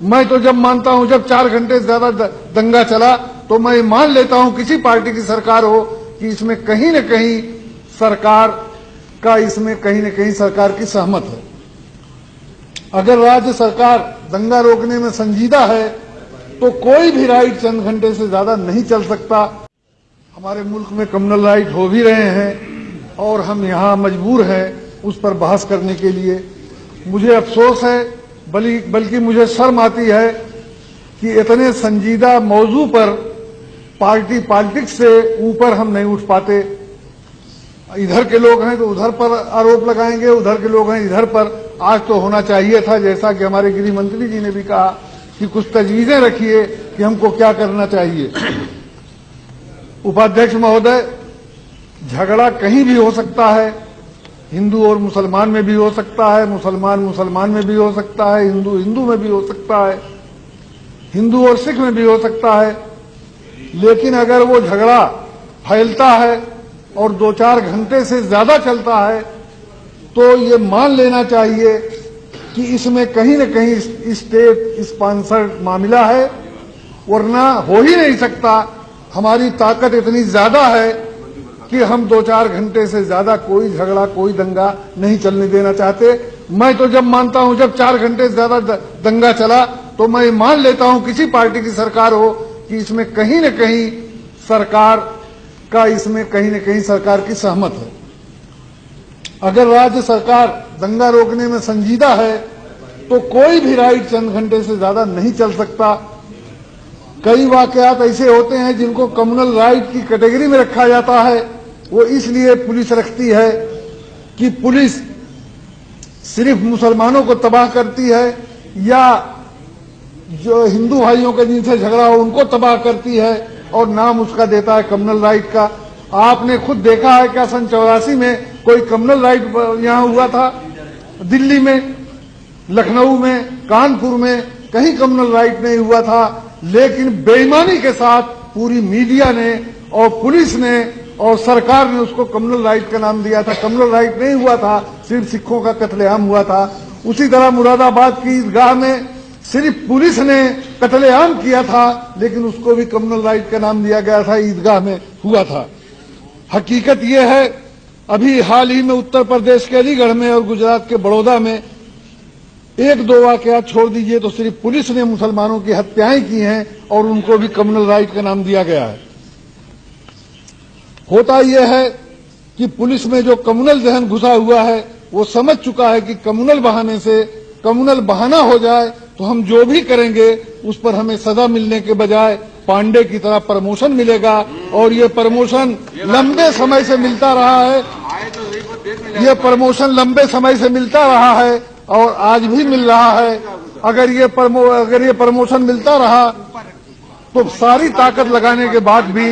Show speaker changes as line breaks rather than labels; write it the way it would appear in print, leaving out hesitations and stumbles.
मैं तो जब मानता हूं, जब 4 घंटे से ज्यादा दंगा चला तो मैं मान लेता हूं किसी पार्टी की सरकार हो कि इसमें कहीं न कहीं सरकार का इसमें कहीं न कहीं सरकार की सहमत है। अगर राज्य सरकार दंगा रोकने में संजीदा है तो कोई भी राइट चंद घंटे से ज्यादा नहीं चल सकता। हमारे मुल्क में कम्युनल राइट हो भी रहे हैं और हम यहां मजबूर हैं उस पर बहस करने के लिए। मुझे अफसोस है, बल्कि मुझे शर्म आती है कि इतने संजीदा मौजू पर पॉलिटिक्स से ऊपर हम नहीं उठ पाते। इधर के लोग हैं तो उधर पर आरोप लगाएंगे, उधर के लोग हैं इधर पर। आज तो होना चाहिए था, जैसा कि हमारे गृह मंत्री जी ने भी कहा, कि कुछ तजवीजें रखिए कि हमको क्या करना चाहिए। उपाध्यक्ष महोदय, झगड़ा कहीं भी हो सकता है, हिंदू और मुसलमान में भी हो सकता है, मुसलमान में भी हो सकता है, हिंदू में भी हो सकता है, हिंदू और सिख में भी हो सकता है। लेकिन अगर वो झगड़ा फैलता है और 2-4 घंटे से ज्यादा चलता है तो ये मान लेना चाहिए कि इसमें कहीं न कहीं स्टेट स्पॉन्सर्ड मामला है, वरना हो ही नहीं सकता। हमारी ताकत इतनी ज्यादा है कि हम 2-4 घंटे से ज्यादा कोई झगड़ा, कोई दंगा नहीं चलने देना चाहते। मैं तो जब मानता हूं, जब 4 घंटे से ज्यादा दंगा चला तो मैं मान लेता हूं किसी पार्टी की सरकार हो कि इसमें कहीं न कहीं सरकार का इसमें कहीं न कहीं सरकार की सहमत है। अगर राज्य सरकार दंगा रोकने में संजीदा है तो कोई भी राइट चंद घंटे से ज्यादा नहीं चल सकता। कई वाकयात ऐसे होते हैं जिनको कम्युनल राइट की कैटेगरी में रखा जाता है। वो इसलिए पुलिस रखती है कि पुलिस सिर्फ मुसलमानों को तबाह करती है या जो हिंदू भाइयों के जिनसे झगड़ा हो उनको तबाह करती है, और नाम उसका देता है कम्युनल राइट का। आपने खुद देखा है क्या सन 84 में कोई कम्युनल राइट यहां हुआ था? दिल्ली में, लखनऊ में, कानपुर में कहीं कम्युनल राइट नहीं हुआ था। लेकिन बेईमानी के साथ पूरी मीडिया ने और पुलिस ने और सरकार ने उसको कम्युनल राइट का नाम दिया था। कम्युनल राइट नहीं हुआ था, सिर्फ सिखों का कत्लेआम हुआ था। उसी तरह मुरादाबाद की ईदगाह में सिर्फ पुलिस ने कत्लेआम किया था, लेकिन उसको भी कम्युनल राइट का नाम दिया गया था, ईदगाह में हुआ था। हकीकत यह है, अभी हाल ही में उत्तर प्रदेश के अलीगढ़ में और गुजरात के बड़ौदा में 1-2 वाकयात छोड़ दीजिए तो सिर्फ पुलिस ने मुसलमानों की हत्याएं की हैं और उनको भी कम्युनल राइट का नाम दिया गया है। होता यह है कि पुलिस में जो कम्युनल जहन घुसा हुआ है वो समझ चुका है कि कम्युनल बहाने से कम्युनल बहाना हो जाए तो हम जो भी करेंगे उस पर हमें सजा मिलने के बजाय पांडे की तरह प्रमोशन मिलेगा। और ये प्रमोशन लंबे समय से मिलता रहा है, ये प्रमोशन लंबे समय से मिलता रहा है और आज भी मिल रहा है। अगर ये प्रमोशन मिलता रहा तो सारी ताकत लगाने के बाद भी